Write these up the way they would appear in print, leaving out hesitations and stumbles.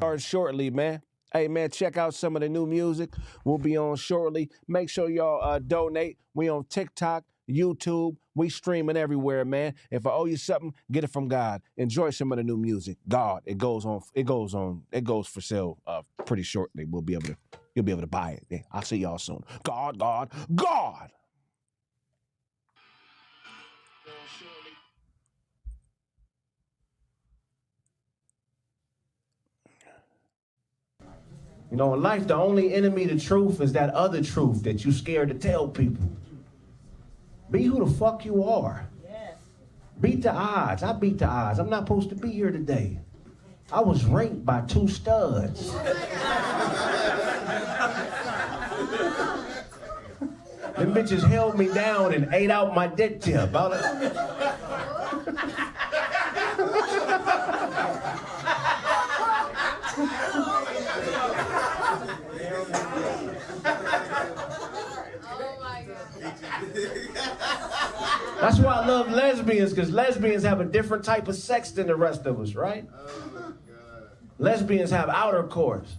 Start shortly, man. Hey, man, check out some of the new music. We'll be on shortly. Make sure y'all donate. We on TikTok, YouTube. We streaming everywhere, man. If I owe you something, get it from God. Enjoy some of the new music. Gawd. It goes for sale pretty shortly. You'll be able to buy it. Yeah, I'll see y'all soon. Gawd, Gawd, Gawd. You know, in life, the only enemy to truth is that other truth that you scared to tell people. Be who the fuck you are. Yes. Beat the odds. I beat the odds. I'm not supposed to be here today. I was raped by 2 studs. Them bitches held me down and ate out my dick tip. That's why I love lesbians, because lesbians have a different type of sex than the rest of us, right? Lesbians have outer course.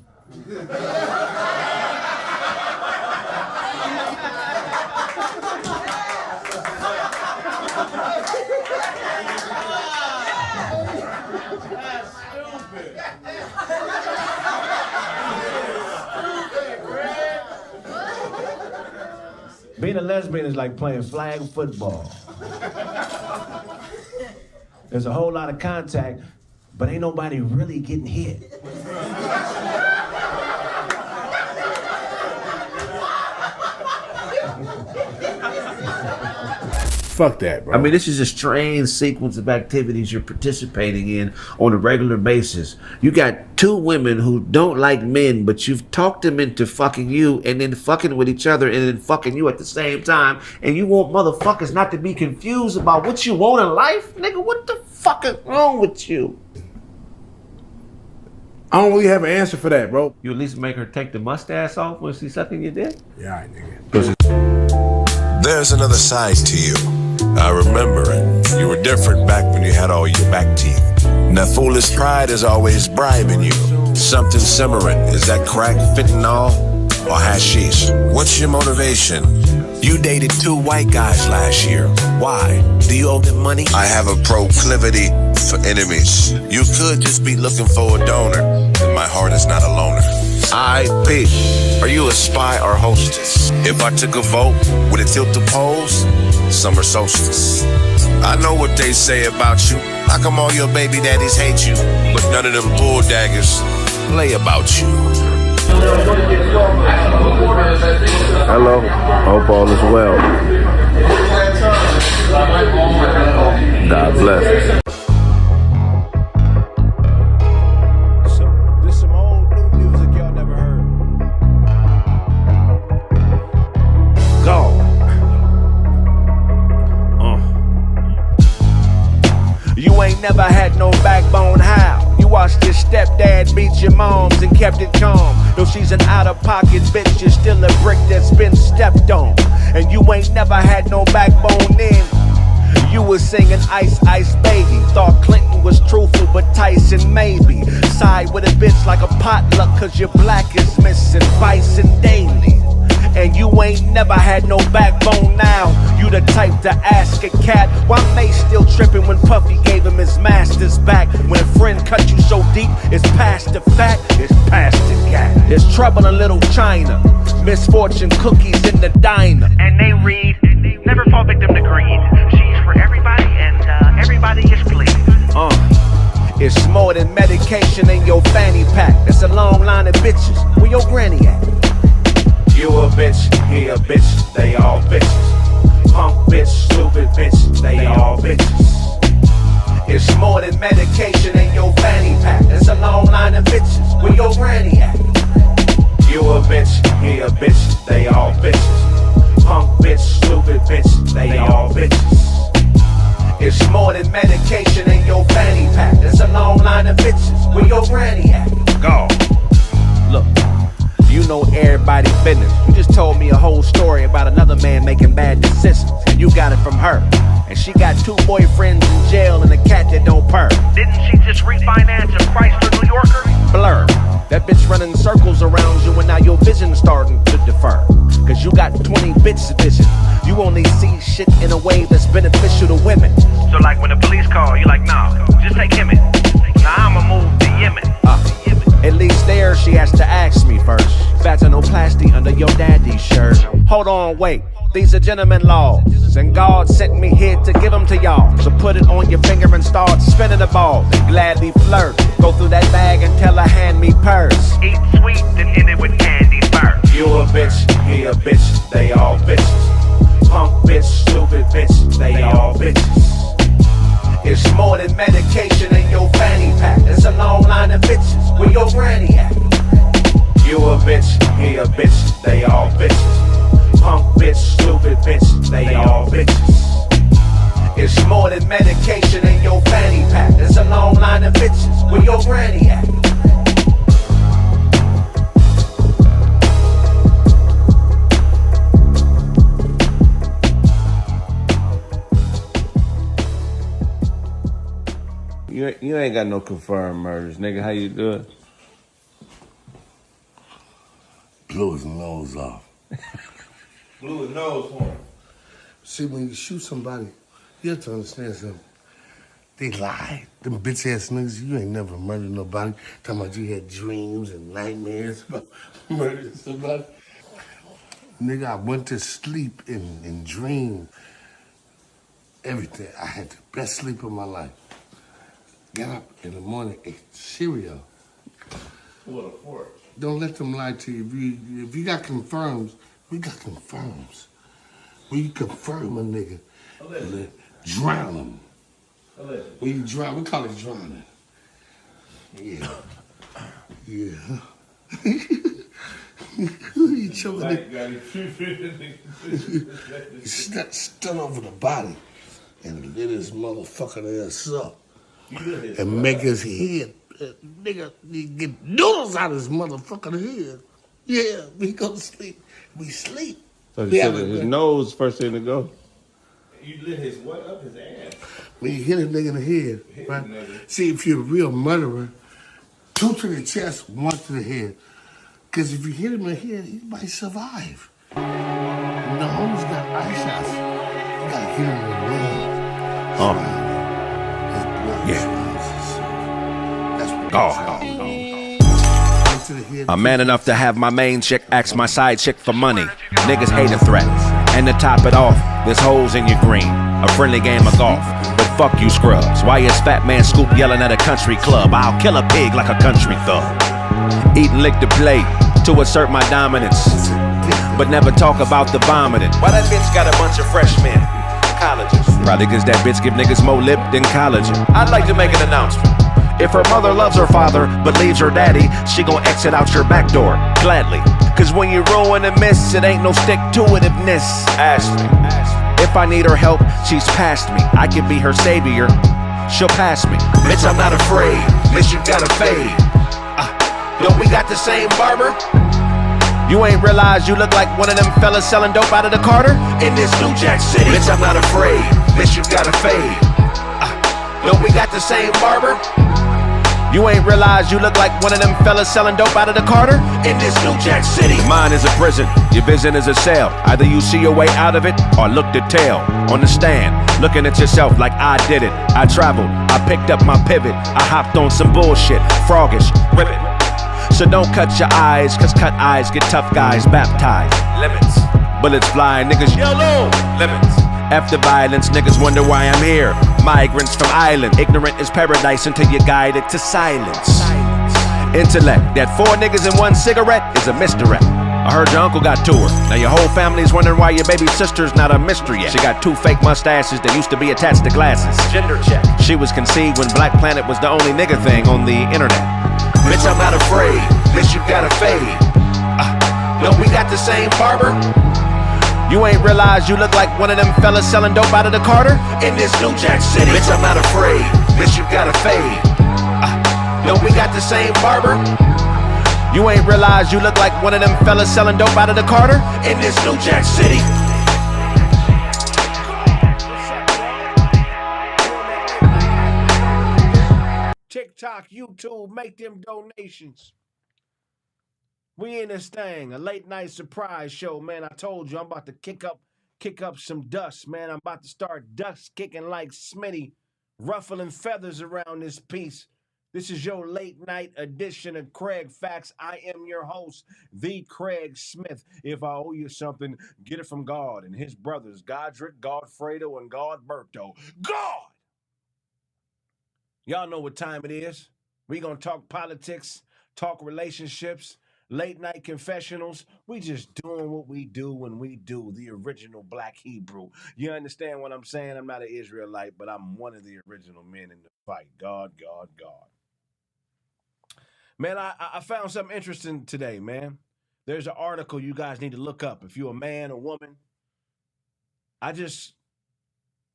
Being a lesbian is like playing flag football. There's a whole lot of contact, but ain't nobody really getting hit. Fuck that, bro. I mean, this is a strange sequence of activities you're participating in on a regular basis. You got 2 women who don't like men, but you've talked them into fucking you and then fucking with each other and then fucking you at the same time. And you want motherfuckers not to be confused about what you want in life? Nigga, what the fuck is wrong with you? I don't really have an answer for that, bro. You at least make her take the mustache off when she's sucking your dick? Yeah, all right, nigga. There's another side to you. I remember it. You were different back when you had all your back teeth. And that foolish pride is always bribing you. Something simmering. Is that crack, fentanyl, or hashish? What's your motivation? You dated 2 white guys last year. Why? Do you owe them money? I have a proclivity for enemies. You could just be looking for a donor, and my heart is not a loner. IP, are you a spy or hostess? If I took a vote, would it tilt the polls? Summer solstice. I know what they say about you. How come all your baby daddies hate you, but none of them bull daggers lay about you? Hello, hope all is well. God bless. There's some old new music y'all never heard. Go. You ain't never had no backbone, how? You watched your stepdad beat your moms and kept it calm. Though she's an out-of-pocket bitch, you're still a brick that's been stepped on. And you ain't never had no backbone then. You was singing Ice Ice Baby. Thought Clinton was truthful, but Tyson maybe. Side with a bitch like a potluck, cause your black is missing. Bison daily. And you ain't never had no backbone now. You the type to ask a cat why May still tripping when Puffy gave him his master's back. When a friend cut you so deep, it's past the fact, it's past the gap. There's trouble in Little China, misfortune cookies in the diner. And they read, never fall victim to greed. She's for everybody and everybody is pleased. It's more than medication in your fanny pack. It's a long line of bitches. Where your granny at? You a bitch, he a bitch, they all bitches. Punk bitch, stupid bitch, they all bitches. It's more than medication in your fanny pack. It's a long line of bitches. Where your granny at? You a bitch, he a bitch, they all bitches. Punk bitch, stupid bitch, they all bitches. It's more than medication in your fanny pack. It's a long line of bitches. Where your granny at? Go. Look. You know everybody's business. You just told me a whole story about another man making bad decisions, and you got it from her. And she got 2 boyfriends in jail and a cat that don't purr. Didn't she just refinance a Chrysler New Yorker? Blur. That bitch running circles around you and now your vision's starting to defer. Cause you got 20 bits of vision. You only see shit in a way that's beneficial to women. So like when the police call, you like, nah, just take him in. Nah, I'ma move to Yemen. At least there she has to ask me first. Vaginoplasty under your daddy's shirt. Hold on, wait. These are gentlemen laws, and Gawd sent me here to give them to y'all. So put it on your finger and start spinning the ball. Then gladly flirt. Go through that bag and tell her hand me purse. Eat sweet, then end it with candy first. You a bitch, he a bitch, they all bitches. Punk bitch, stupid bitch, they all bitches. It's more than medication in your fanny pack. It's a long line of bitches. Where your granny at? You a bitch, he a bitch, they all bitches. Punk bitch, stupid bitch, they all bitches. It's more than medication in your fanny pack. It's a long line of bitches. Where your granny at? You ain't got no confirmed murders, nigga. How you do it? Blew his nose off. Blew his nose for him. See, when you shoot somebody, you have to understand something. They lie. Them bitch ass niggas, you ain't never murdered nobody. Talking about you had dreams and nightmares about murdering somebody. Nigga, I went to sleep and dreamed everything. I had the best sleep of my life. Got up in the morning, ate cereal. What a fork. Don't let them lie to you. If you got confirms, we got confirms. When you confirm a nigga, drown him. When you drown, we call it drowning. Yeah. Yeah. You choking it. Stun over the body and lit his motherfucking ass up. And make his head, nigga, you get noodles out of his motherfucking head. Yeah, we go to sleep. We sleep. So he said his nose first thing to go. You lit his what up? His ass. When you hit a nigga in the head, right? See, if you're a real murderer, 2 to the chest, 1 to the head. Because if you hit him in the head, he might survive. And the homies got eye shots. You gotta hit him in the leg. I'm man enough to have my main chick ask my side chick for money. Niggas hate a threat. And to top it off, there's holes in your green. A friendly game of golf. But fuck you scrubs. Why is Fat Man Scoop yelling at a country club? I'll kill a pig like a country thug. Eat and lick the plate to assert my dominance. But never talk about the vomiting. Why that bitch got a bunch of freshmen? Colleges. Probably cause that bitch give niggas more lip than collagen. I'd like to make an announcement. If her mother loves her father but leaves her daddy, she gon' exit out your back door, gladly. Cause when you ruin and miss, it ain't no stick-to-itiveness. Ashley. If I need her help, she's past me. I can be her savior, she'll pass me. Bitch, I'm not afraid, bitch, you gotta fade. Yo, we got the same barber? You ain't realize you look like one of them fellas selling dope out of the Carter? In this New Jack City. Bitch, I'm not afraid, bitch, you gotta fade. Yo, we got the same barber? You ain't realize you look like one of them fellas selling dope out of the Carter? In this New Jack City. Mine is a prison, your vision is a cell. Either you see your way out of it, or look the tail. On the stand, looking at yourself like I did it. I traveled, I picked up my pivot. I hopped on some bullshit, froggish, ribbit. So don't cut your eyes, cause cut eyes get tough guys baptized. Limits, bullets fly, niggas yellow. Limits. After violence, niggas wonder why I'm here. Migrants from island, ignorant is paradise until you're guided to silence. Intellect, that 4 niggas in 1 cigarette is a misdirect. I heard your uncle got to her. Now your whole family's wondering why your baby sister's not a mystery yet. She got 2 fake mustaches that used to be attached to glasses. Gender check. She was conceived when Black Planet was the only nigga thing on the internet. Bitch, I'm not afraid. Bitch, you gotta fade. Yo, we got the same barber? You ain't realize you look like one of them fellas selling dope out of the Carter? In this New Jack City. Bitch, I'm not afraid. Bitch, you gotta fade. Yo, we got the same barber? You ain't realize you look like one of them fellas selling dope out of the Carter? In this New Jack City. TikTok, YouTube, make them donations. We in this thing, a late night surprise show, man. I told you I'm about to kick up some dust, man. I'm about to start dust kicking like Smitty, ruffling feathers around this piece. This is your late night edition of Kraig Facts. I am your host, the Kraig Smith. If I owe you something, get it from Gawd and his brothers, Godric, Godfredo, and Godberto. Gawd! Y'all know what time it is. We gonna talk politics, talk relationships, late night confessionals. We just doing what we do when we do, the original Black Hebrew. You understand what I'm saying? I'm not an Israelite, but I'm one of the original men in the fight. God. Man, I found something interesting today, man. There's an article you guys need to look up. If you're a man or woman, I just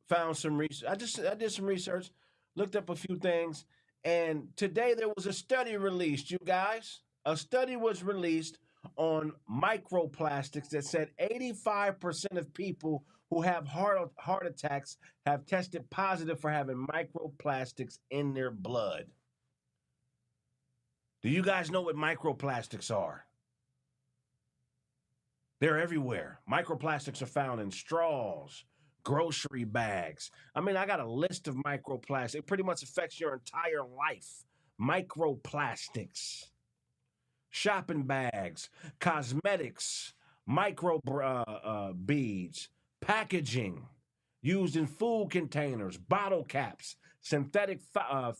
found some research. I did some research, looked up a few things, and today there was a study released, you guys. A study was released on microplastics that said 85% of people who have heart attacks have tested positive for having microplastics in their blood. Do you guys know what microplastics are? They're everywhere. Microplastics are found in straws, grocery bags. I mean, I got a list of microplastics. It pretty much affects your entire life. Microplastics. Shopping bags, cosmetics, micro beads, packaging, used in food containers, bottle caps, synthetic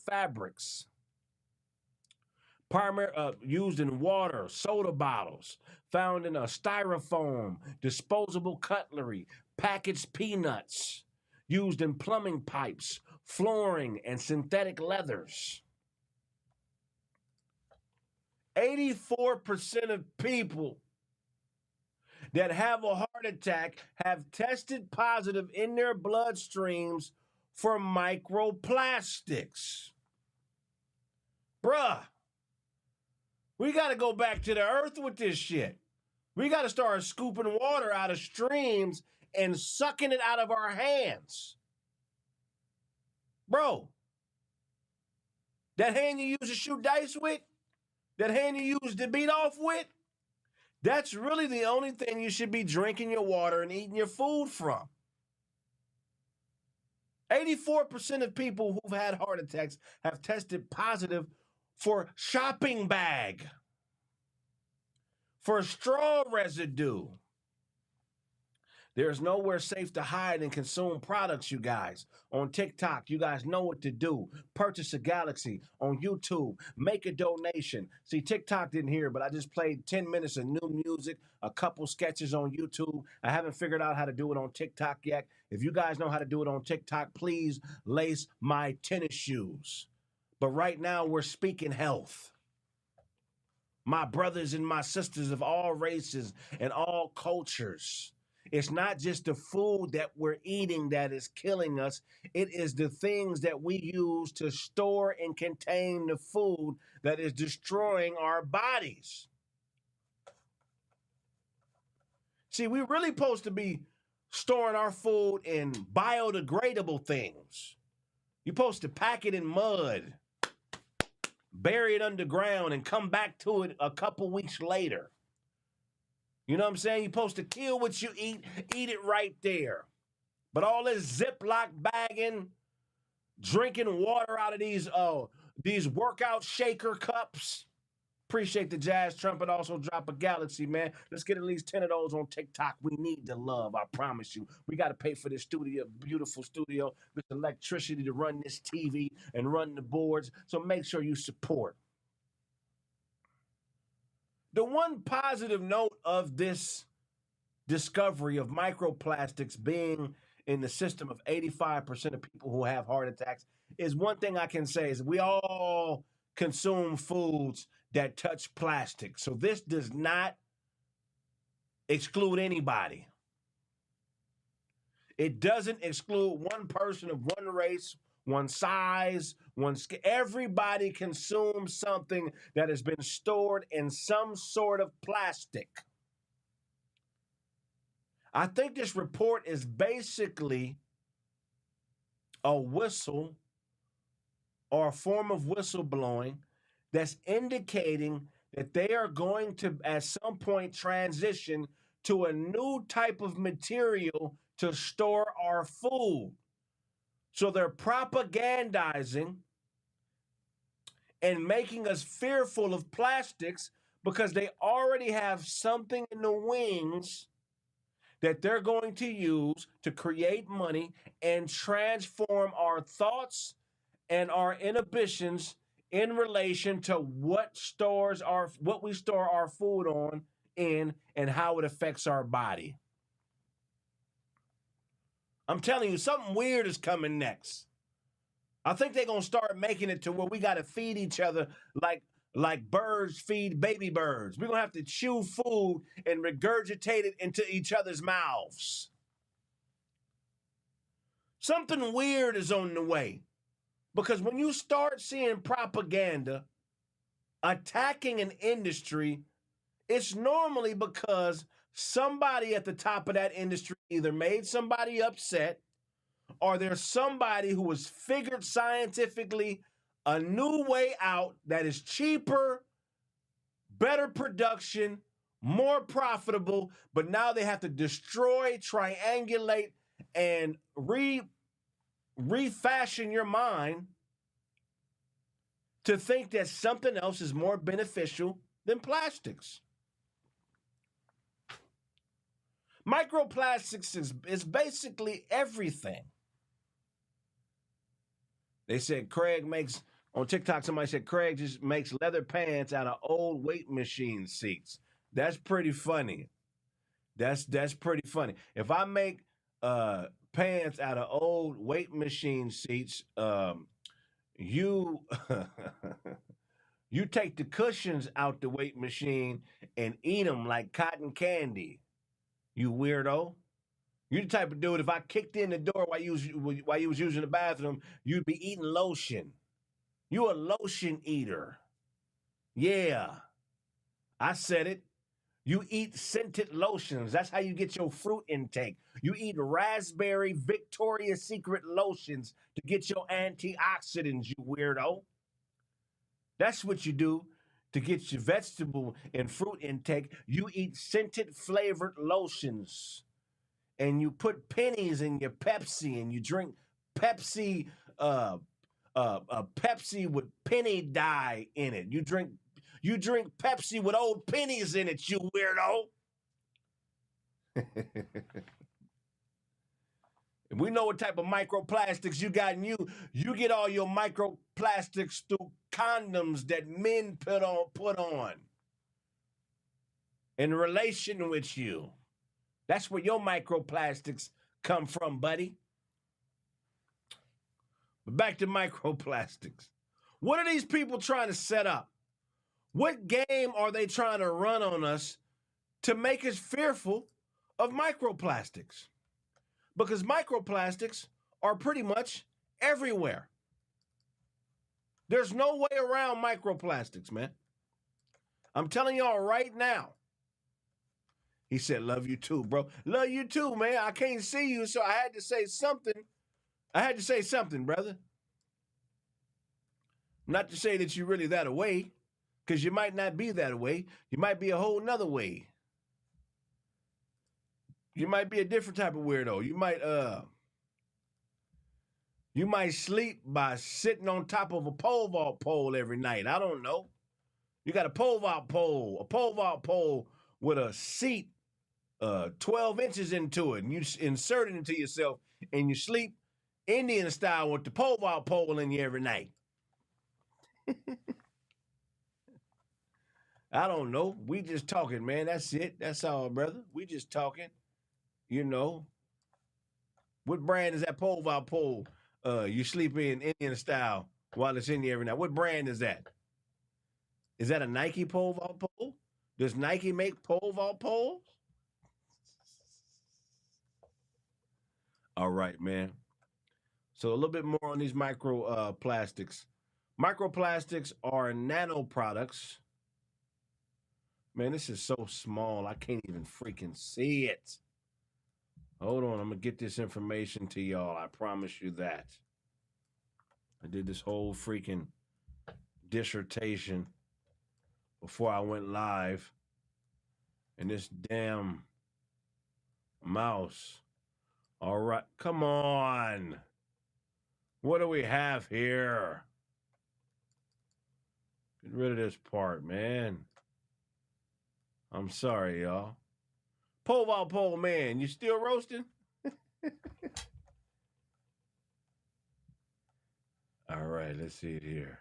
fabrics, used in water, soda bottles, found in a styrofoam, disposable cutlery, packaged peanuts, used in plumbing pipes, flooring, and synthetic leathers. 84% of people that have a heart attack have tested positive in their bloodstreams for microplastics. Bruh, we got to go back to the earth with this shit. We got to start scooping water out of streams and sucking it out of our hands. Bro, that hand you use to shoot dice with, that hand you use to beat off with, that's really the only thing you should be drinking your water and eating your food from. 84% of people who've had heart attacks have tested positive for shopping bag, for straw residue. There's nowhere safe to hide and consume products, you guys. On TikTok, you guys know what to do. Purchase a Galaxy. On YouTube, make a donation. See, TikTok didn't hear, but I just played 10 minutes of new music, a couple sketches on YouTube. I haven't figured out how to do it on TikTok yet. If you guys know how to do it on TikTok, please lace my tennis shoes. But right now, we're speaking health. My brothers and my sisters of all races and all cultures. It's not just the food that we're eating that is killing us. It is the things that we use to store and contain the food that is destroying our bodies. See, we're really supposed to be storing our food in biodegradable things. You're supposed to pack it in mud, bury it underground, and come back to it a couple weeks later. You know what I'm saying? You're supposed to kill what you eat it right there. But all this Ziploc bagging, drinking water out of these workout shaker cups. Appreciate the jazz trumpet. Also drop a Galaxy, man. Let's get at least 10 of those on TikTok. We need the love, I promise you. We got to pay for this studio, beautiful studio, with electricity to run this TV and run the boards. So make sure you support. The one positive note of this discovery of microplastics being in the system of 85% of people who have heart attacks is one thing I can say is we all consume foods that touch plastic. So this does not exclude anybody. It doesn't exclude one person of one race, one size, one skin. Everybody consumes something that has been stored in some sort of plastic. I think this report is basically a whistle or a form of whistleblowing that's indicating that they are going to, at some point, transition to a new type of material to store our food. So they're propagandizing and making us fearful of plastics because they already have something in the wings that they're going to use to create money and transform our thoughts and our inhibitions in relation to what we store our food on in and how it affects our body. I'm telling you, something weird is coming next. I think they're gonna start making it to where we gotta feed each other like birds feed baby birds. We're gonna have to chew food and regurgitate it into each other's mouths. Something weird is on the way. Because when you start seeing propaganda attacking an industry, it's normally because somebody at the top of that industry either made somebody upset or there's somebody who has figured scientifically a new way out that is cheaper, better production, more profitable, but now they have to destroy, triangulate, and refashion your mind to think that something else is more beneficial than plastics. Microplastics is basically everything. They said Kraig makes, on TikTok, somebody said Kraig just makes leather pants out of old weight machine seats. That's pretty funny. That's pretty funny. If I make pants out of old weight machine seats, you you take the cushions out the weight machine and eat them like cotton candy. You weirdo. You the type of dude, if I kicked in the door while you was using the bathroom, you'd be eating lotion. You a lotion eater. Yeah. I said it. You eat scented lotions. That's how you get your fruit intake. You eat raspberry Victoria's Secret lotions to get your antioxidants, you weirdo. That's what you do to get your vegetable and fruit intake. You eat scented flavored lotions. And you put pennies in your Pepsi and you drink Pepsi, Pepsi with penny dye in it. You drink Pepsi with old pennies in it, you weirdo. We know what type of microplastics you got in you. You get all your microplastics through condoms that men put on in relation with you. That's where your microplastics come from, buddy. But back to microplastics. What are these people trying to set up? What game are they trying to run on us to make us fearful of microplastics? Because microplastics are pretty much everywhere. There's no way around microplastics, man. I'm telling y'all right now. He said, love you too, bro. Love you too, man. I can't see you, so I had to say something. I had to say something, brother. Not to say that you're really that away, because you might not be that way. You might be a whole nother way. You might be a different type of weirdo. You might sleep by sitting on top of a pole vault pole every night. I don't know. You got a pole vault pole with a seat 12 inches into it, and you insert it into yourself, and you sleep Indian style with the pole vault pole in you every night. I don't know. We just talking, man. That's it. That's all, brother. We just talking. You know. What brand is that pole vault pole you sleep in Indian style while it's in you every night? What brand is that? Is that a Nike pole vault pole? Does Nike make pole vault poles? All right, man. So a little bit more on these microplastics. Microplastics are nanoproducts. Man, this is so small, I can't even freaking see it. Hold on, I'm going to get this information to y'all. I promise you that. I did this whole freaking dissertation before I went live. And this damn mouse. All right, come on. What do we have here? Get rid of this part, man. I'm sorry, y'all. Pole man, you still roasting? All right, let's see it here.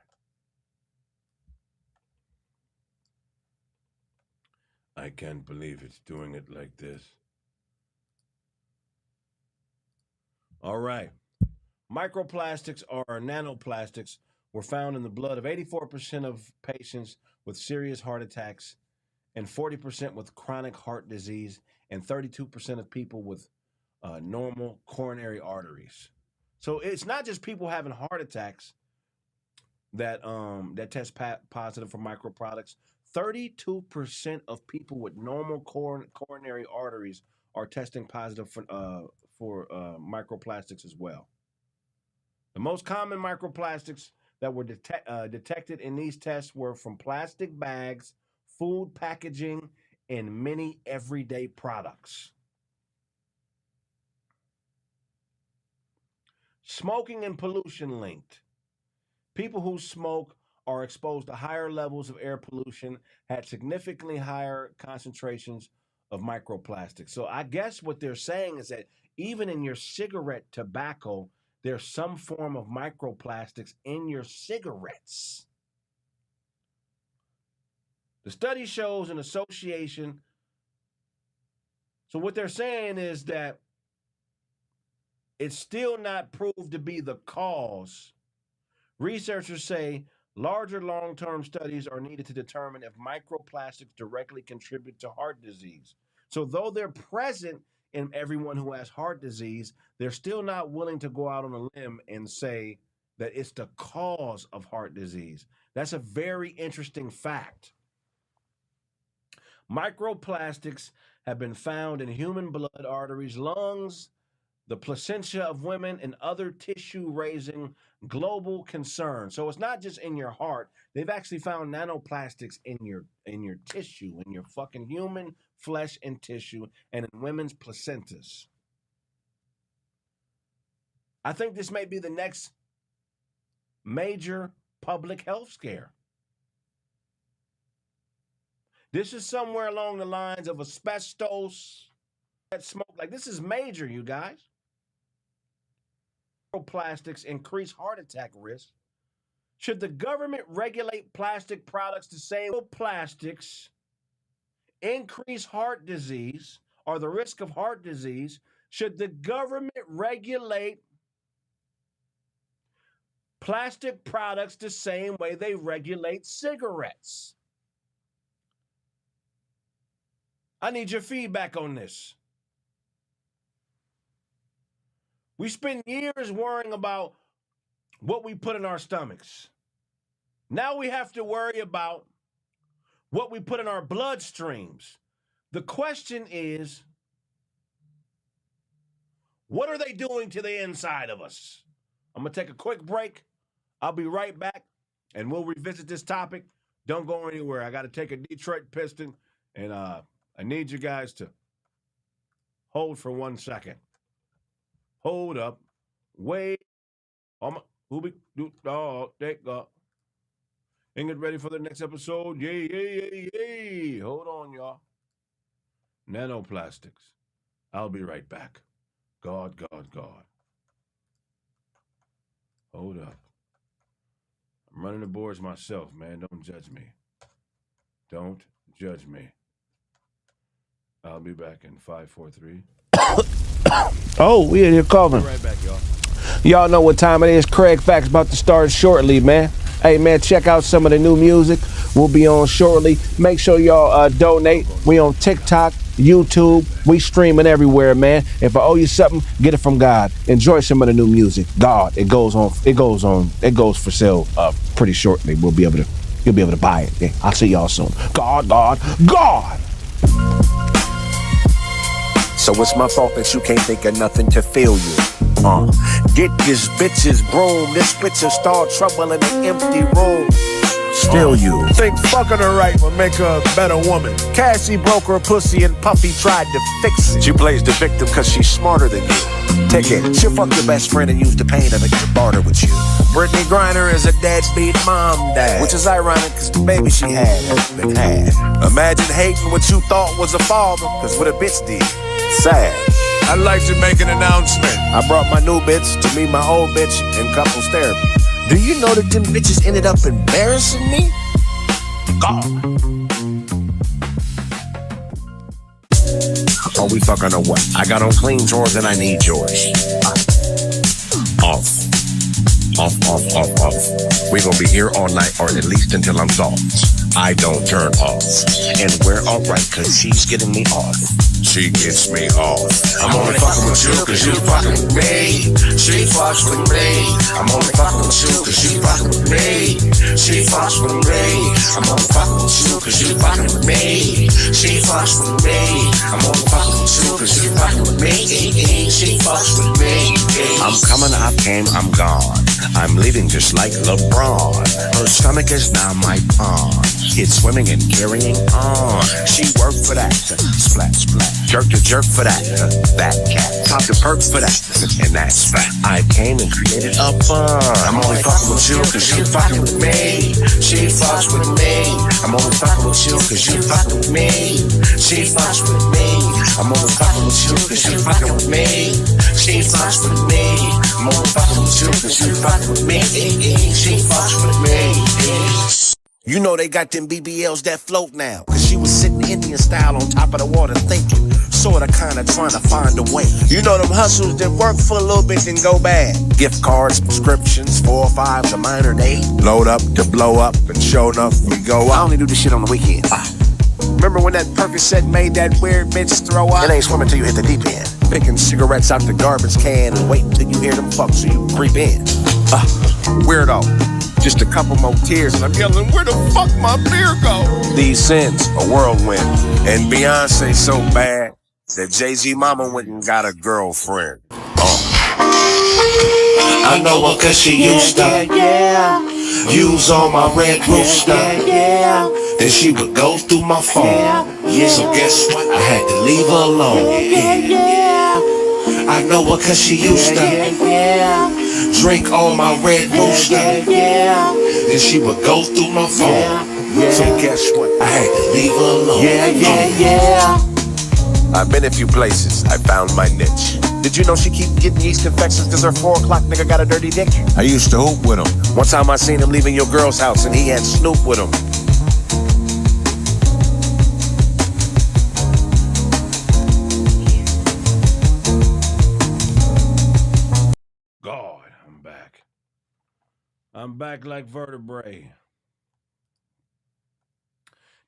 I can't believe it's doing it like this. All right. Microplastics or nanoplastics were found in the blood of 84% of patients with serious heart attacks and 40% with chronic heart disease and 32% of people with normal coronary arteries. So it's not just people having heart attacks that test positive for microproducts. 32% of people with normal coronary arteries are testing positive for microplastics as well. The most common microplastics that were detected in these tests were from plastic bags, food packaging, and many everyday products. Smoking and pollution linked. People who smoke are exposed to higher levels of air pollution, had significantly higher concentrations of microplastics. So I guess what they're saying is that even in your cigarette tobacco, there's some form of microplastics in your cigarettes. The study shows an association. So what they're saying is that it's still not proved to be the cause. Researchers say larger long-term studies are needed to determine if microplastics directly contribute to heart disease. So though they're present in everyone who has heart disease, they're still not willing to go out on a limb and say that it's the cause of heart disease. That's a very interesting fact. Microplastics have been found in human blood, arteries, lungs, the placenta of women, and other tissue raising global concern. So it's not just in your heart. They've actually found nanoplastics in your tissue, in your fucking human flesh and tissue, and in women's placentas. I think this may be the next major public health scare. This is somewhere along the lines of asbestos, that smoke. Like, this is major, you guys. Plastics increase heart attack risk. Should the government regulate plastic products to say plastics increase heart disease or the risk of heart disease? Should the government regulate plastic products the same way they regulate cigarettes? I need your feedback on this. We spend years worrying about what we put in our stomachs. Now we have to worry about what we put in our bloodstreams. The question is, what are they doing to the inside of us? I'm going to take a quick break. I'll be right back, and we'll revisit this topic. Don't go anywhere. I got to take a Detroit Piston, and I need you guys to hold for 1 second. Hold up. Wait. Ain't get ready for the next episode. Yay. Hold on, y'all. Nanoplastics. I'll be right back. Gawd. Hold up. I'm running the boards myself, man. Don't judge me. Don't judge me. I'll be back in 5, 4, 3. Oh, we in here calling. Right back, y'all. Y'all know what time it is. Kraig Facts about to start shortly, man. Hey, man, check out some of the new music. We'll be on shortly. Make sure y'all donate. We on TikTok, YouTube. We streaming everywhere, man. If I owe you something, get it from God. Enjoy some of the new music. Gawd. It goes for sale pretty shortly. You'll be able to buy it. Yeah, I'll see y'all soon. Gawd. So it's my fault that you can't think of nothing to fill you. Get this bitch's broom. This bitch will start trouble in an empty room. Still you. Think fucking her right will make her a better woman. Cassie broke her pussy and Puffy tried to fix it. She plays the victim cause she's smarter than you. Take it. She'll fuck your best friend and use the pain of it to barter with you. Brittany Griner is a deadbeat mom dad, which is ironic cause the baby she had has been had. Imagine hating what you thought was a father, cause what a bitch did. Sad. I'd like to make an announcement. I brought my new bitch to meet my old bitch in couples therapy. Do you know that them bitches ended up embarrassing me? Gawd. Are we fucking or what? I got on clean drawers and I need yours. Off. We're gonna be here all night or at least until I'm soft. I don't turn off. And we're alright cause she's getting me off. She gets me off. I'm only fucking with you cause you fucking with me. She fucks with me. I'm only fucking with you cause you fucking with me. She fucks with me. I'm only fucking with you cause you fucking with me. She fucks with me. I'm only fucking with you cause you fucking with me. She fucks with me. I'm coming, I came, I'm gone. I'm leaving just like LeBron. Her stomach is now my pawn. Kids swimming and carrying on. She worked for that. Splat, splat. Jerk to jerk for that. That cat. Pop the perk for that. And that's fat. I came and created a fun. I'm only fucking with you cause you fucking with me. She fucks with me. I'm only fucking with you cause you fucking with me. She fucks with me. I'm only fucking with you cause you fucking with me. She fucks with me. I'm only fucking with you cause you fucking with me. She fucks with me. You know they got them BBLs that float now. Cause she was sitting Indian style on top of the water thinking. Sorta kinda trying to find a way. You know them hustles that work for a little bit then go bad. Gift cards, subscriptions, 4 or 5 to minor date. Load up to blow up and show enough we go up. I only do this shit on the weekends. Remember when that Percocet made that weird bitch throw up? It ain't swimming till you hit the deep end. Picking cigarettes out the garbage can and waiting till you hear them fuck so you creep in. Weirdo. Just a couple more tears and I'm yelling, where the fuck my beer go? These sins, a whirlwind. And Beyonce so bad that Jay-Z mama went and got a girlfriend. I know her cause she used to use all my red rooster. Then she would go through my phone. So guess what? I had to leave her alone. I know her cause she used to drink all my red rooster. Then she would go through my phone. So guess what? I had to leave her alone. I've been a few places. I found my niche. Did you know she keep getting yeast infections cause her 4 o'clock nigga got a dirty dick? I used to hoop with him. One time I seen him leaving your girl's house and he had Snoop with him. God, I'm back. I'm back like vertebrae.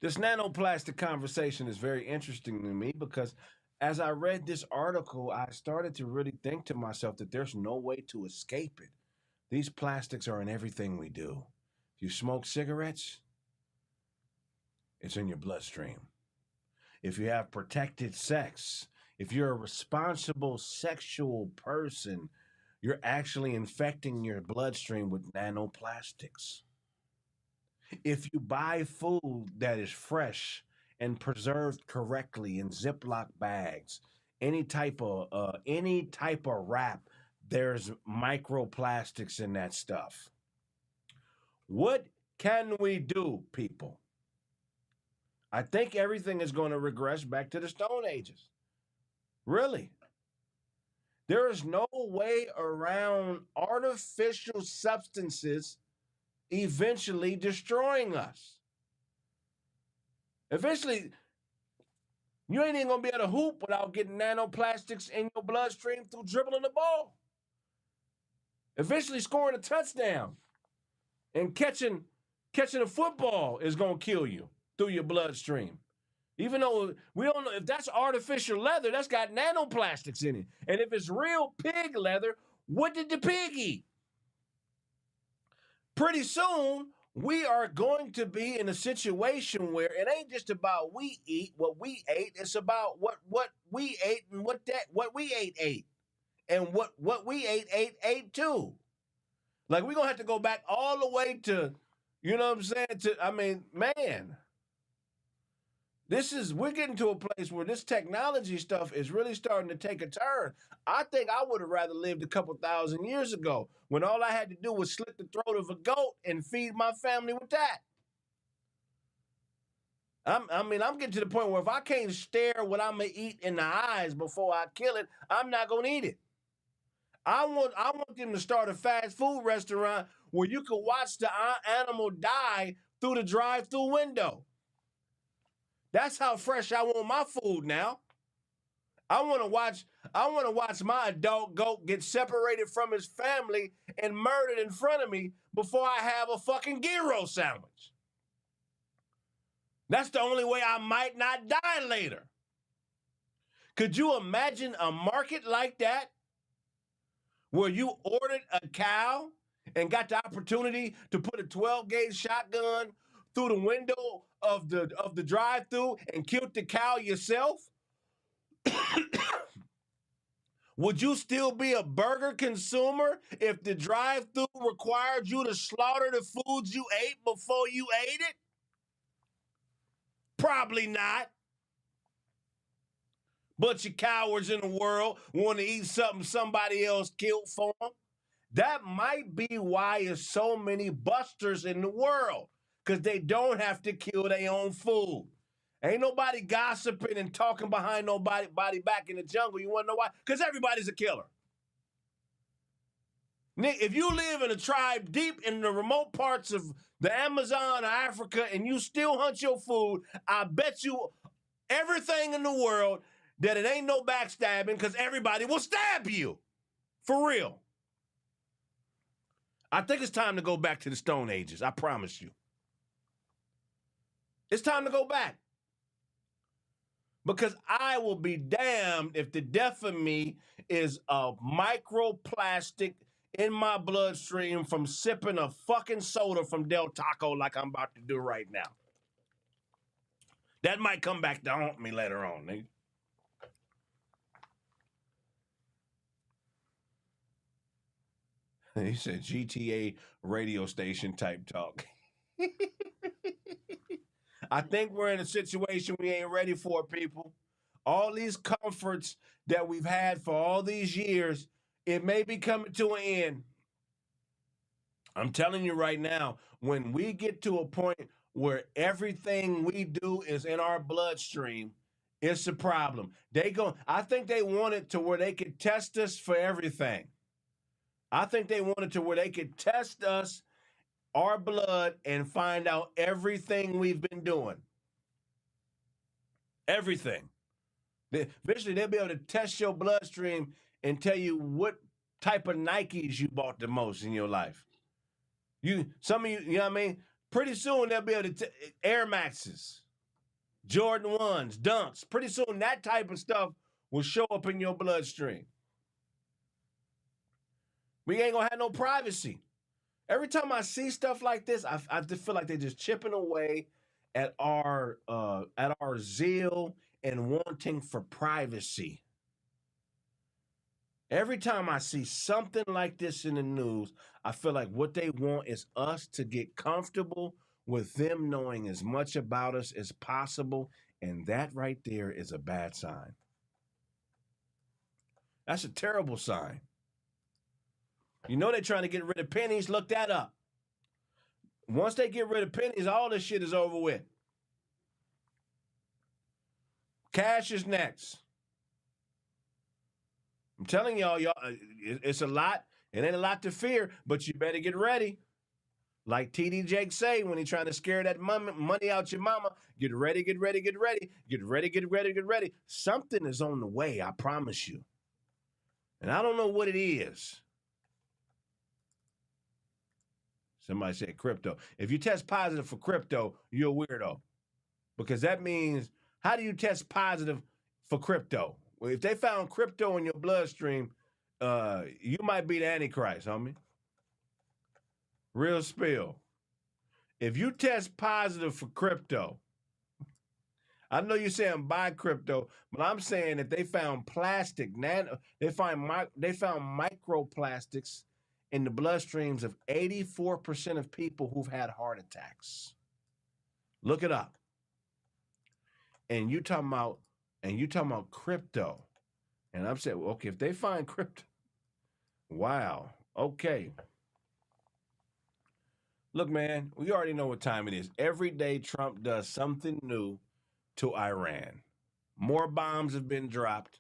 This nanoplastic conversation is very interesting to me because as I read this article, I started to really think to myself that there's no way to escape it. These plastics are in everything we do. If you smoke cigarettes, it's in your bloodstream. If you have protected sex, if you're a responsible sexual person, you're actually infecting your bloodstream with nanoplastics. If you buy food that is fresh and preserved correctly in Ziploc bags, any type of wrap, there's microplastics in that stuff. What can we do, people? I think everything is going to regress back to the Stone Ages. Really. There is no way around artificial substances eventually destroying us. Eventually, you ain't even going to be able to hoop without getting nanoplastics in your bloodstream through dribbling the ball. Eventually, scoring a touchdown and catching a football is going to kill you through your bloodstream. Even though we don't know if that's artificial leather, that's got nanoplastics in it. And if it's real pig leather, what did the pig eat? Pretty soon, we are going to be in a situation where it ain't just about we eat what we ate. It's about what we ate and what we ate. And what we ate too. Like we're gonna have to go back all the way to You know what I'm saying? I mean, man, we're getting to a place where this technology stuff is really starting to take a turn. I think I would have rather lived a couple thousand years ago when all I had to do was slit the throat of a goat and feed my family with that. I'm getting to the point where if I can't stare what I'm gonna eat in the eyes before I kill it, I'm not gonna eat it. I want them to start a fast food restaurant where you can watch the animal die through the drive-through window. That's how fresh I want my food now. I want to watch my adult goat get separated from his family and murdered in front of me before I have a fucking gyro sandwich. That's the only way I might not die later. Could you imagine a market like that where you ordered a cow and got the opportunity to put a 12-gauge shotgun through the window of the drive-through and killed the cow yourself? Would you still be a burger consumer if the drive-through required you to slaughter the foods you ate before you ate it? Probably not. Bunch of cowards in the world want to eat something somebody else killed for them. That might be why there's so many busters in the world, because they don't have to kill their own food. Ain't nobody gossiping and talking behind nobody back in the jungle. You want to know why? Because everybody's a killer. Nick, if you live in a tribe deep in the remote parts of the Amazon or Africa and you still hunt your food, I bet you everything in the world that it ain't no backstabbing, because everybody will stab you. For real. I think it's time to go back to the Stone Ages. I promise you. It's time to go back. Because I will be damned if the death of me is a microplastic in my bloodstream from sipping a fucking soda from Del Taco like I'm about to do right now. That might come back to haunt me later on, nigga. He said GTA radio station type talk. I think we're in a situation we ain't ready for, people. All these comforts that we've had for all these years, it may be coming to an end. I'm telling you right now, when we get to a point where everything we do is in our bloodstream, it's a problem. I think they want it to where they could test us for everything. I think they want it to where they could test us, our blood, and find out everything we've been doing. Everything. Eventually, they'll be able to test your bloodstream and tell you what type of Nikes you bought the most in your life. Some of you, you know what I mean? Pretty soon, they'll be able to Air Maxes, Jordan 1s, Dunks. Pretty soon, that type of stuff will show up in your bloodstream. We ain't gonna have no privacy. Every time I see stuff like this, I just feel like they're just chipping away at our zeal and wanting for privacy. Every time I see something like this in the news, I feel like what they want is us to get comfortable with them knowing as much about us as possible, and that right there is a bad sign. That's a terrible sign. You know they're trying to get rid of pennies. Look that up. Once they get rid of pennies, all this shit is over with. Cash is next. I'm telling y'all, it's a lot. It ain't a lot to fear, but you better get ready. Like TD Jake say when he's trying to scare that money out your mama, get ready, get ready, get ready. Get ready, get ready, get ready. Something is on the way, I promise you. And I don't know what it is. Somebody said crypto. If you test positive for crypto, you're a weirdo. Because that means, how do you test positive for crypto? Well, if they found crypto in your bloodstream, you might be the Antichrist, homie. Real spill. If you test positive for crypto, I know you're saying buy crypto, but I'm saying if they found plastic, they found microplastics in the bloodstreams of 84% of people who've had heart attacks. Look it up. And you talking about crypto. And I'm saying, well, okay, if they find crypto, wow, okay. Look, man, we already know what time it is. Every day Trump does something new to Iran. More bombs have been dropped.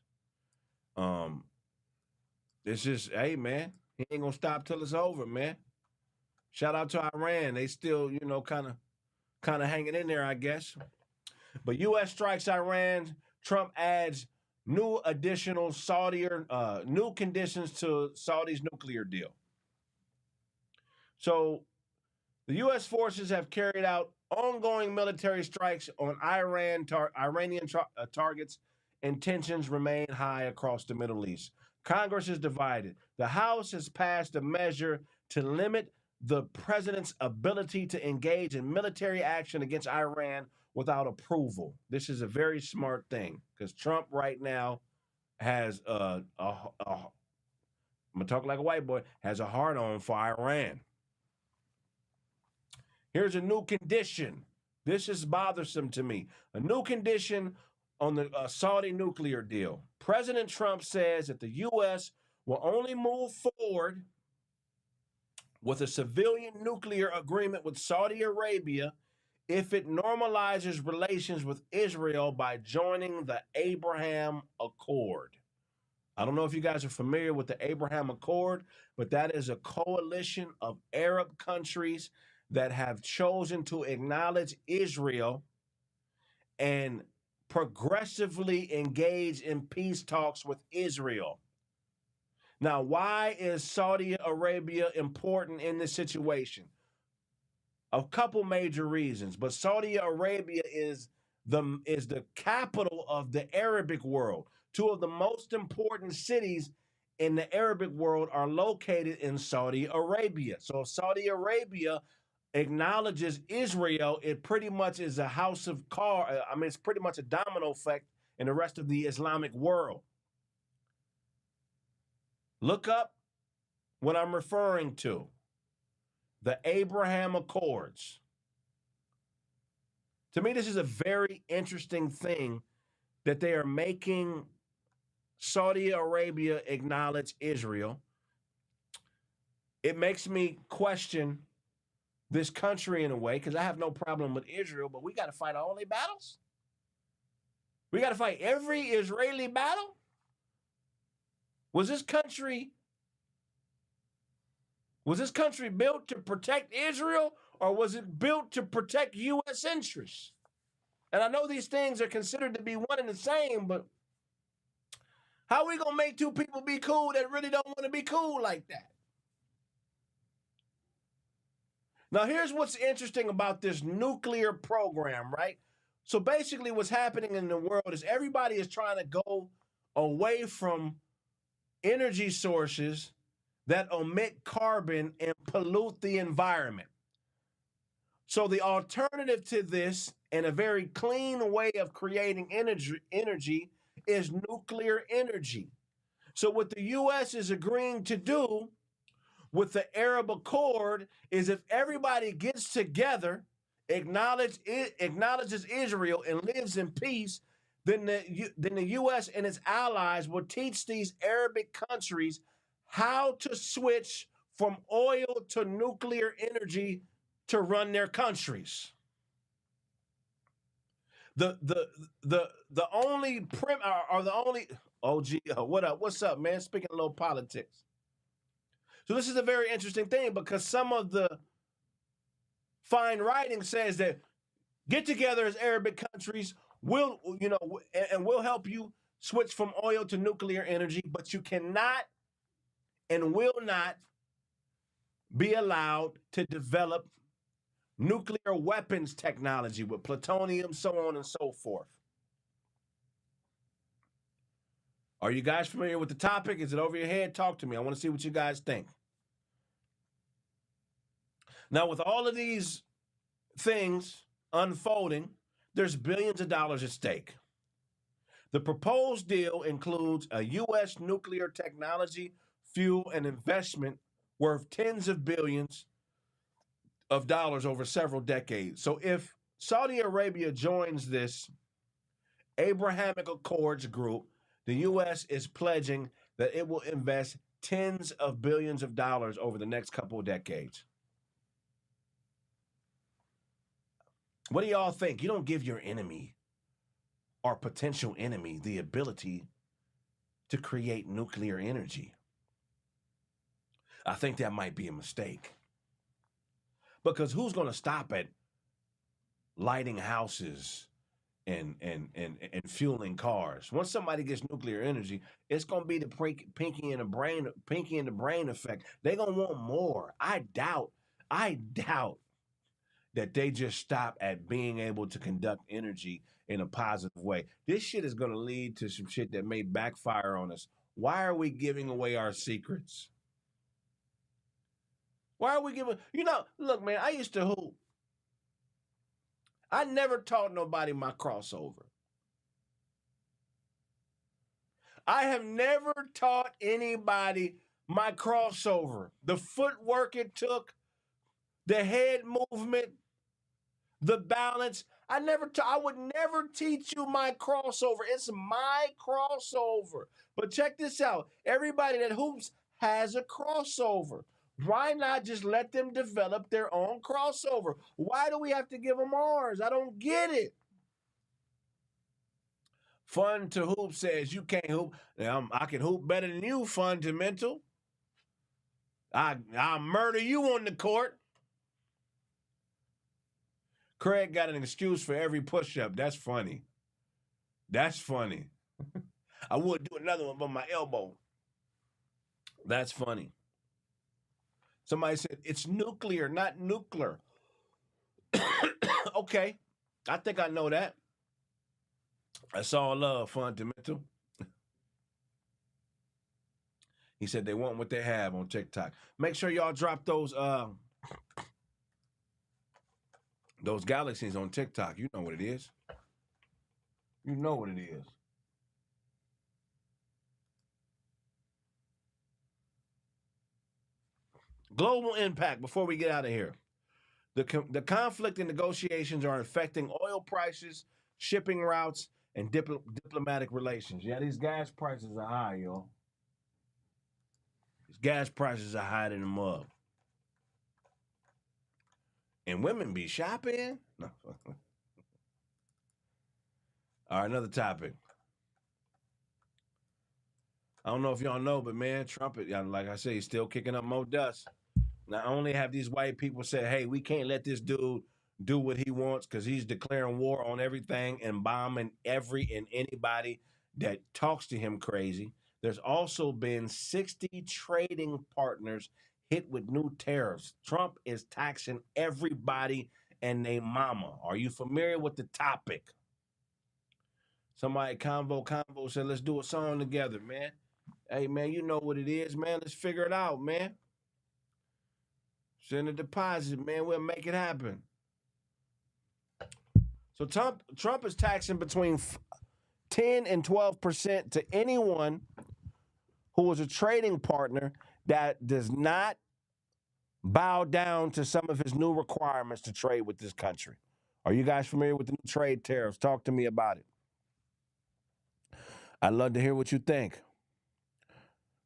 It's just, hey, man, he ain't gonna stop till it's over, man. Shout out to Iran. They still, kind of hanging in there, I guess. But U.S. strikes Iran. Trump adds new conditions to Saudi's nuclear deal. So the U.S. forces have carried out ongoing military strikes on Iranian targets, and tensions remain high across the Middle East. Congress is divided. The House has passed a measure to limit the president's ability to engage in military action against Iran without approval. This is a very smart thing because Trump right now has I'm gonna talk like a white boy, has a hard on for Iran. Here's a new condition. This is bothersome to me. A new condition on the Saudi nuclear deal. President Trump says that the U.S. will only move forward with a civilian nuclear agreement with Saudi Arabia if it normalizes relations with Israel by joining the Abraham Accord. I don't know if you guys are familiar with the Abraham Accord, but that is a coalition of Arab countries that have chosen to acknowledge Israel and progressively engage in peace talks with Israel. Now, why is Saudi Arabia important in this situation? A couple major reasons, but Saudi Arabia is the capital of the Arabic world. Two of the most important cities in the Arabic world are located in Saudi Arabia. So if Saudi Arabia acknowledges Israel, it pretty much is a house of cards. It's pretty much a domino effect in the rest of the Islamic world. Look up what I'm referring to. The Abraham Accords. To me, this is a very interesting thing that they are making Saudi Arabia acknowledge Israel. It makes me question this country in a way, because I have no problem with Israel, but we got to fight all their battles? We got to fight every Israeli battle? Was this country built to protect Israel, or was it built to protect U.S. interests? And I know these things are considered to be one and the same, but how are we going to make two people be cool that really don't want to be cool like that? Now, here's what's interesting about this nuclear program, right? So basically what's happening in the world is everybody is trying to go away from energy sources that emit carbon and pollute the environment. So the alternative to this and a very clean way of creating energy is nuclear energy. So what the U.S. is agreeing to do with the Arab Accord is if everybody gets together, acknowledges Israel and lives in peace, then the U.S. and its allies will teach these Arabic countries how to switch from oil to nuclear energy to run their countries. The only what up? What's up, man? Speaking a little politics. So this is a very interesting thing because some of the fine writing says that get together as Arabic countries, we'll help you switch from oil to nuclear energy, but you cannot and will not be allowed to develop nuclear weapons technology with plutonium, so on and so forth. Are you guys familiar with the topic? Is it over your head? Talk to me. I want to see what you guys think. Now, with all of these things unfolding, there's billions of dollars at stake. The proposed deal includes a U.S. nuclear technology, fuel, and investment worth tens of billions of dollars over several decades. So if Saudi Arabia joins this Abrahamic Accords group, the U.S. is pledging that it will invest tens of billions of dollars over the next couple of decades. What do y'all think? You don't give your enemy or potential enemy the ability to create nuclear energy. I think that might be a mistake. Because who's going to stop at lighting houses and fueling cars? Once somebody gets nuclear energy, it's going to be the pinky in the brain effect. They're going to want more. I doubt that they just stop at being able to conduct energy in a positive way. This shit is going to lead to some shit that may backfire on us. Why are we giving away our secrets? Why are we giving... look, man, I used to hoop. I never taught nobody my crossover. I have never taught anybody my crossover. The footwork it took, the head movement, the balance. I would never teach you my crossover. It's my crossover. But check this out. Everybody that hoops has a crossover. Why not just let them develop their own crossover? Why do we have to give them ours? I don't get it. Fun to Hoop says, you can't hoop. I can hoop better than you, fundamental. I'll murder you on the court. Kraig got an excuse for every push-up. That's funny. That's funny. I would do another one, but my elbow. That's funny. Somebody said, it's nuclear, not nuclear. Okay. I think I know that. That's all love, fundamental. He said they want what they have on TikTok. Make sure y'all drop those galaxies on TikTok. You know what it is. You know what it is. Global impact, before we get out of here. The conflict and negotiations are affecting oil prices, shipping routes, and diplomatic relations. Yeah, these gas prices are high, y'all. These gas prices are higher than the mug. And women be shopping? No. All right, another topic. I don't know if y'all know, but man, Trump, like I say, he's still kicking up more dust. Not only have these white people said, hey, we can't let this dude do what he wants because he's declaring war on everything and bombing every and anybody that talks to him crazy. There's also been 60 trading partners hit with new tariffs. Trump is taxing everybody and their mama. Are you familiar with the topic? Somebody, Convo said, let's do a song together, man. Hey, man, you know what it is, man. Let's figure it out, man. Send a deposit, man. We'll make it happen. So Trump is taxing between 10 and 12% to anyone who is a trading partner that does not bow down to some of his new requirements to trade with this country. Are you guys familiar with the new trade tariffs? Talk to me about it. I'd love to hear what you think.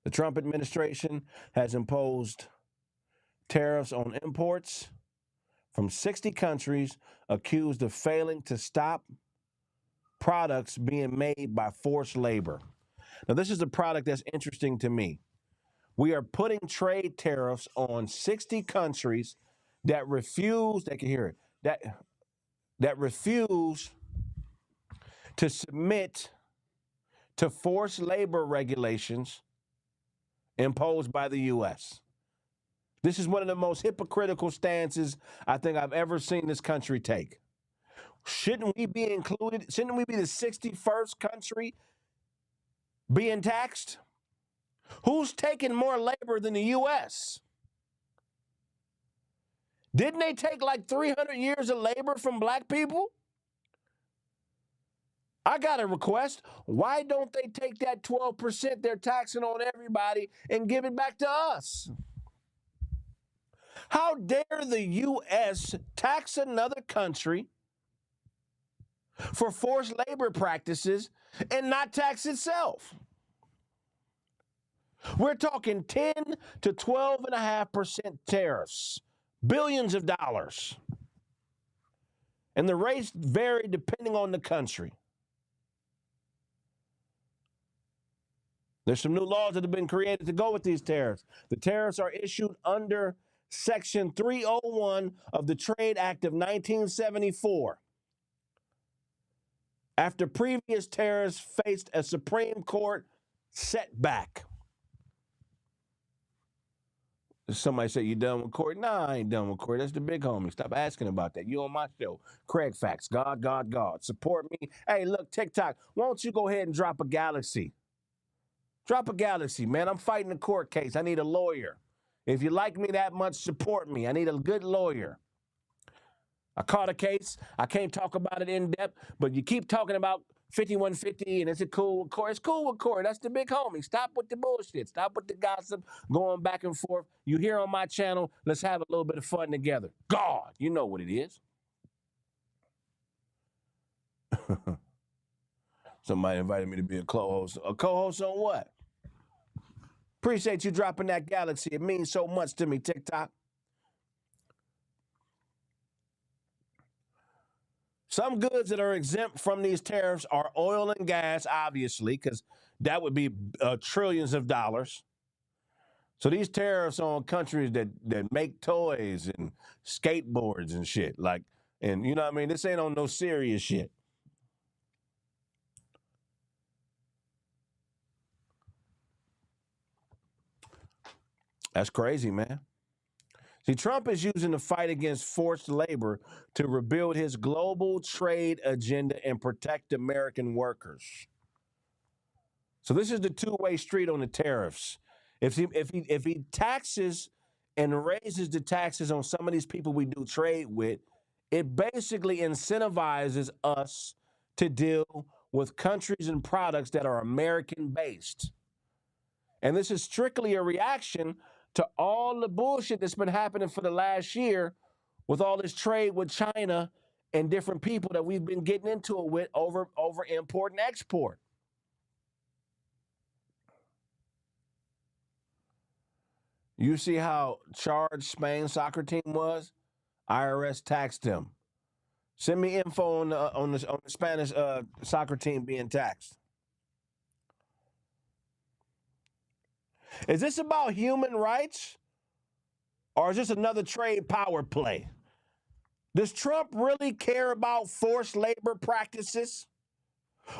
The Trump administration has imposed tariffs on imports from 60 countries accused of failing to stop products being made by forced labor. Now, this is a product that's interesting to me. We are putting trade tariffs on 60 countries that refuse, they can hear it, that refuse to submit to forced labor regulations imposed by the U.S. This is one of the most hypocritical stances I think I've ever seen this country take. Shouldn't we be included? Shouldn't we be the 61st country being taxed? Who's taking more labor than the U.S.? Didn't they take like 300 years of labor from black people? I got a request. Why don't they take that 12% they're taxing on everybody and give it back to us? How dare the U.S. tax another country for forced labor practices and not tax itself? We're talking 10 to 12.5% tariffs, billions of dollars. And the rates vary depending on the country. There's some new laws that have been created to go with these tariffs. The tariffs are issued under Section 301 of the Trade Act of 1974. After previous tariffs faced a Supreme Court setback. Somebody say, you done with court? Nah, I ain't done with court. That's the big homie. Stop asking about that. You on my show. Kraig Facts. Gawd, Gawd, Gawd. Support me. Hey, look, TikTok, why don't you go ahead and drop a galaxy? Drop a galaxy, man. I'm fighting a court case. I need a lawyer. If you like me that much, support me. I need a good lawyer. I caught a case. I can't talk about it in depth, but you keep talking about 5150 and is it cool with court? It's cool with court. That's the big homie. Stop with the bullshit. Stop with the gossip going back and forth. You here on my channel. Let's have a little bit of fun together. God, you know what it is. Somebody invited me to be a co-host. A co-host on what? Appreciate you dropping that galaxy. It means so much to me, TikTok. Some goods that are exempt from these tariffs are oil and gas, obviously, because that would be trillions of dollars. So these tariffs on countries that make toys and skateboards and shit, and you know what I mean? This ain't on no serious shit. That's crazy, man. See, Trump is using the fight against forced labor to rebuild his global trade agenda and protect American workers. So this is the two-way street on the tariffs. If he taxes and raises the taxes on some of these people we do trade with, it basically incentivizes us to deal with countries and products that are American-based. And this is strictly a reaction to all the bullshit that's been happening for the last year with all this trade with China and different people that we've been getting into it with over import and export. You see how charged Spain's soccer team was? IRS taxed them. Send me info on the Spanish soccer team being taxed. Is this about human rights? Or is this another trade power play? Does Trump really care about forced labor practices?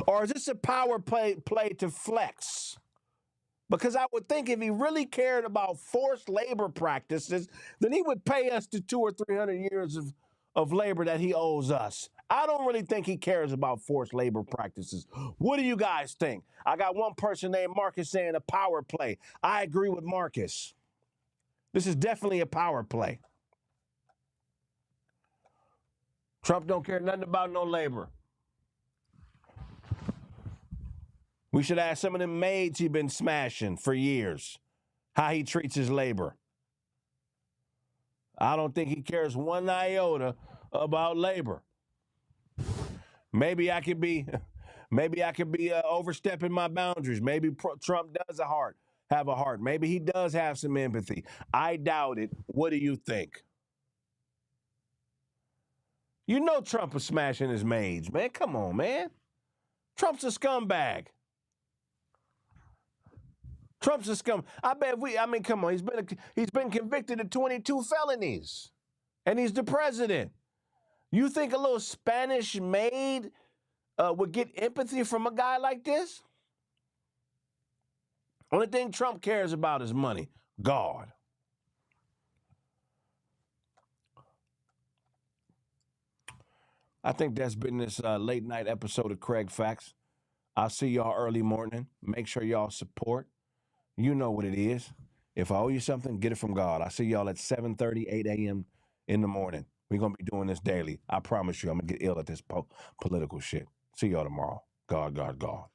Or is this a power play to flex? Because I would think if he really cared about forced labor practices, then he would pay us the 200 or 300 years of labor that he owes us. I don't really think he cares about forced labor practices. What do you guys think? I got one person named Marcus saying a power play. I agree with Marcus. This is definitely a power play. Trump don't care nothing about no labor. We should ask some of them maids he been smashing for years how he treats his labor. I don't think he cares one iota about labor. Maybe I could be overstepping my boundaries. Maybe Trump does have a heart. Maybe he does have some empathy. I doubt it. What do you think? You know Trump is smashing his maids, man. Come on, man. Trump's a scumbag. Trump's a scum. Come on. He's been convicted of 22 felonies, and he's the president. You think a little Spanish maid would get empathy from a guy like this? Only thing Trump cares about is money. God. I think that's been this late night episode of Kraig Facts. I'll see y'all early morning. Make sure y'all support. You know what it is. If I owe you something, get it from God. I'll see y'all at 7:30, 8 a.m. in the morning. We're going to be doing this daily. I promise you, I'm going to get ill at this political shit. See y'all tomorrow. God, God, God.